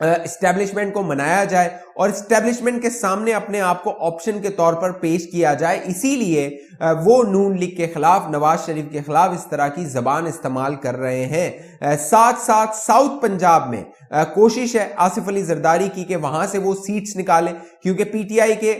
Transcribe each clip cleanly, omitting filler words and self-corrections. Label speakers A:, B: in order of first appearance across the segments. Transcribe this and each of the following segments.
A: Establishment کو منایا جائے اور اسٹیبلشمنٹ کے سامنے اپنے آپ کو آپشن کے طور پر پیش کیا جائے. اسی لیے وہ نون لیگ کے خلاف، نواز شریف کے خلاف اس طرح کی زبان استعمال کر رہے ہیں. ساتھ ساتھ ساؤتھ پنجاب میں کوشش ہے آصف علی زرداری کی کہ وہاں سے وہ سیٹس نکالیں، کیونکہ پی ٹی آئی کے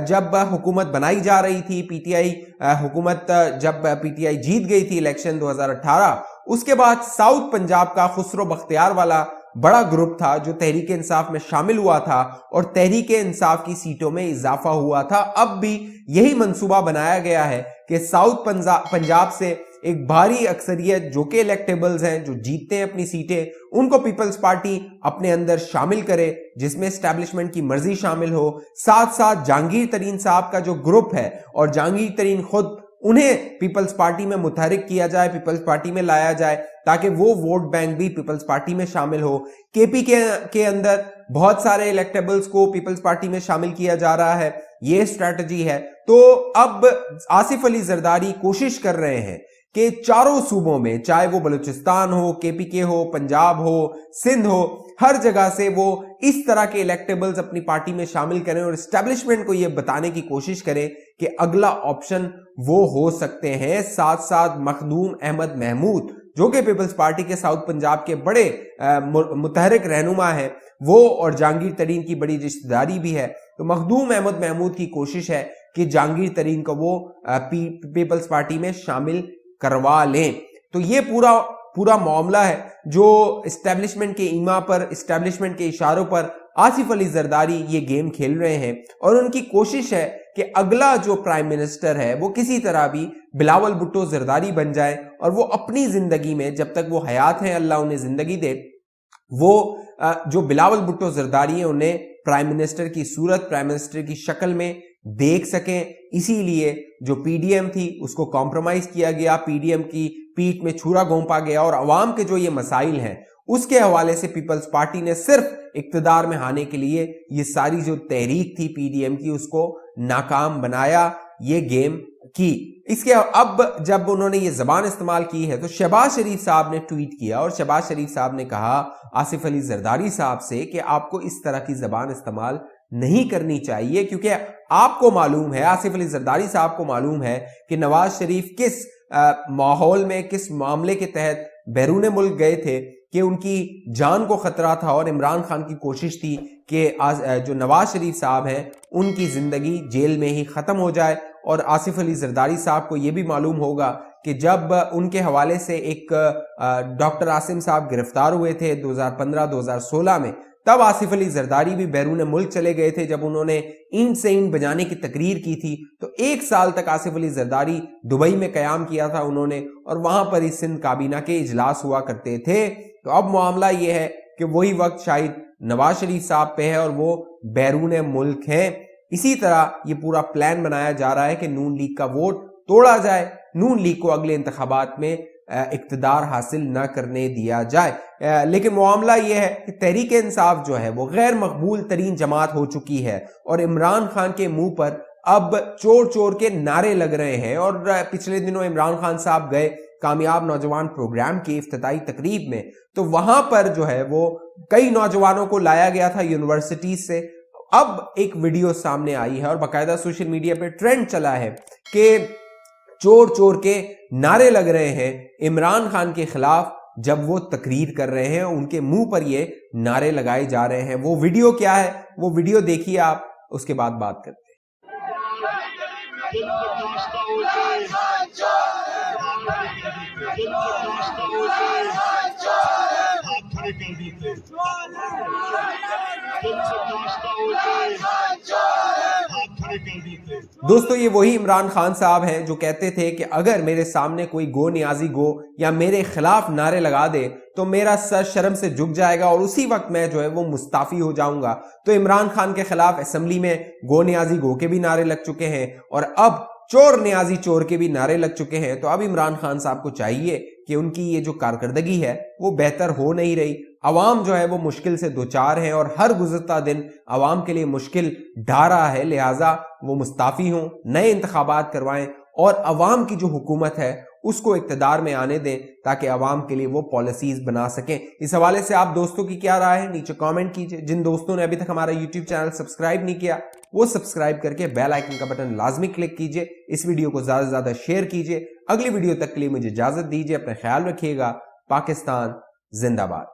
A: جب حکومت بنائی جا رہی تھی، پی ٹی آئی حکومت جب پی ٹی آئی جیت گئی تھی الیکشن 2018، اس کے بعد ساؤتھ پنجاب کا خسرو بختیار والا بڑا گروپ تھا جو تحریک انصاف میں شامل ہوا تھا اور تحریک انصاف کی سیٹوں میں اضافہ ہوا تھا. اب بھی یہی منصوبہ بنایا گیا ہے کہ ساؤتھ پنجاب سے ایک بھاری اکثریت جو کہ الیکٹیبلز ہیں، جو جیتتے ہیں اپنی سیٹیں، ان کو پیپلز پارٹی اپنے اندر شامل کرے، جس میں اسٹیبلشمنٹ کی مرضی شامل ہو. ساتھ ساتھ جہانگیر ترین صاحب کا جو گروپ ہے اور جہانگیر ترین خود، انہیں پیپلز پارٹی میں متحرک کیا جائے، پیپلز پارٹی میں لایا جائے تاکہ وہ ووٹ بینک بھی پیپلز پارٹی میں شامل ہو. کے پی کے اندر بہت سارے الیکٹیبلز کو پیپلز پارٹی میں شامل کیا جا رہا ہے، یہ اسٹریٹجی ہے. تو اب آصف علی زرداری کوشش کر رہے ہیں کہ چاروں صوبوں میں، چاہے وہ بلوچستان ہو، کے پی کے ہو، پنجاب ہو، سندھ ہو، ہر جگہ سے وہ اس طرح کے الیکٹیبلز اپنی پارٹی میں شامل کریں اور اسٹیبلشمنٹ کو یہ بتانے کی کوشش کریں کہ اگلا آپشن وہ ہو سکتے ہیں. ساتھ ساتھ مخدوم احمد محمود جو کہ پیپلز پارٹی کے ساؤتھ پنجاب کے بڑے متحرک رہنما ہیں، وہ اور جہانگیر ترین کی بڑی رشتہ داری بھی ہے. تو مخدوم احمد محمود کی کوشش ہے کہ جہانگیر ترین کو وہ پیپلز پارٹی میں شامل کروا لیں. تو یہ پورا معاملہ ہے جو اسٹیبلشمنٹ کے ایما پر، اسٹیبلشمنٹ کے اشاروں پر آصف علی زرداری یہ گیم کھیل رہے ہیں، اور ان کی کوشش ہے کہ اگلا جو پرائم منسٹر ہے وہ کسی طرح بھی بلاول بھٹو زرداری بن جائے، اور وہ اپنی زندگی میں جب تک وہ حیات ہیں، اللہ انہیں زندگی دے، وہ جو بلاول بھٹو زرداری ہیں انہیں پرائم منسٹر کی صورت، پرائم منسٹر کی شکل میں دیکھ سکیں. اسی لیے جو پی ڈی ایم تھی اس کو کمپرومائز کیا گیا، پی ڈی ایم کی پیٹ میں چھرا گھونپا گیا، اور عوام کے جو یہ مسائل ہیں اس کے حوالے سے پیپلز پارٹی نے صرف اقتدار میں آنے کے لیے یہ ساری جو تحریک تھی پی ڈی ایم کی اس کو ناکام بنایا، یہ گیم کی. اس کے اب جب انہوں نے یہ زبان استعمال کی ہے تو شہباز شریف صاحب نے ٹویٹ کیا، اور شہباز شریف صاحب نے کہا آصف علی زرداری صاحب سے کہ آپ کو اس طرح کی زبان استعمال نہیں کرنی چاہیے، کیونکہ آپ کو معلوم ہے، آصف علی زرداری صاحب کو معلوم ہے کہ نواز شریف کس ماحول میں، کس معاملے کے تحت بیرون ملک گئے تھے کہ ان کی جان کو خطرہ تھا، اور عمران خان کی کوشش تھی کہ جو نواز شریف صاحب ہیں ان کی زندگی جیل میں ہی ختم ہو جائے. اور آصف علی زرداری صاحب کو یہ بھی معلوم ہوگا کہ جب ان کے حوالے سے ایک ڈاکٹر عاصم صاحب گرفتار ہوئے تھے 2015-2016 میں، تب آصف علی زرداری بھی بیرون ملک چلے گئے تھے جب انہوں نے اینٹ سے اینٹ بجانے کی تقریر کی تھی. تو 1 سال تک آصف علی زرداری دبئی میں قیام کیا تھا انہوں نے، اور وہاں پر ہی سندھ کابینہ کے اجلاس ہوا کرتے تھے. تو اب معاملہ یہ ہے کہ وہی وقت شاید نواز شریف صاحب پہ ہے اور وہ بیرون ملک ہیں. اسی طرح یہ پورا پلان بنایا جا رہا ہے کہ نون لیگ کا ووٹ توڑا جائے، نون لیگ کو اگلے انتخابات میں اقتدار حاصل نہ کرنے دیا جائے. لیکن معاملہ یہ ہے کہ تحریک انصاف جو ہے وہ غیر مقبول ترین جماعت ہو چکی ہے، اور عمران خان کے منہ پر اب چور چور کے نعرے لگ رہے ہیں. اور پچھلے دنوں عمران خان صاحب گئے کامیاب نوجوان پروگرام کی افتتاحی تقریب میں، تو وہاں پر جو ہے وہ کئی نوجوانوں کو لایا گیا تھا یونیورسٹیز سے. اب ایک ویڈیو سامنے آئی ہے اور باقاعدہ سوشل میڈیا پہ ٹرینڈ چلا ہے کہ چور چور کے نعرے لگ رہے ہیں عمران خان کے خلاف جب وہ تقریر کر رہے ہیں، ان کے منہ پر یہ نعرے لگائے جا رہے ہیں. وہ ویڈیو کیا ہے، وہ ویڈیو دیکھیے آپ، اس کے بعد بات کرتے ہیں. دوستو یہ وہی عمران خان صاحب ہیں جو کہتے تھے کہ اگر میرے سامنے کوئی گو نیازی گو یا میرے خلاف نعرے لگا دے تو میرا سر شرم سے جھک جائے گا اور اسی وقت میں جو ہے وہ مستعفی ہو جاؤں گا. تو عمران خان کے خلاف اسمبلی میں گو نیازی گو کے بھی نعرے لگ چکے ہیں اور اب چور نیازی چور کے بھی نعرے لگ چکے ہیں. تو اب عمران خان صاحب کو چاہیے کہ ان کی یہ جو کارکردگی ہے وہ بہتر ہو نہیں رہی. عوام جو ہے وہ مشکل سے دوچار ہیں اور ہر گزرتا دن عوام کے لیے مشکل ڈھا رہا ہے. لہٰذا وہ مستعفی ہوں، نئے انتخابات کروائیں اور عوام کی جو حکومت ہے اس کو اقتدار میں آنے دیں تاکہ عوام کے لیے وہ پالیسیز بنا سکیں. اس حوالے سے آپ دوستوں کی کیا رائے ہے نیچے کامنٹ کیجئے. جن دوستوں نے ابھی تک ہمارا یوٹیوب چینل سبسکرائب نہیں کیا وہ سبسکرائب کر کے بیل آئیکن کا بٹن لازمی کلک کیجئے. اس ویڈیو کو زیادہ سے زیادہ شیئر کیجئے. اگلی ویڈیو تک کے لیے مجھے اجازت دیجئے. اپنا خیال رکھیے گا. پاکستان زندہ باد.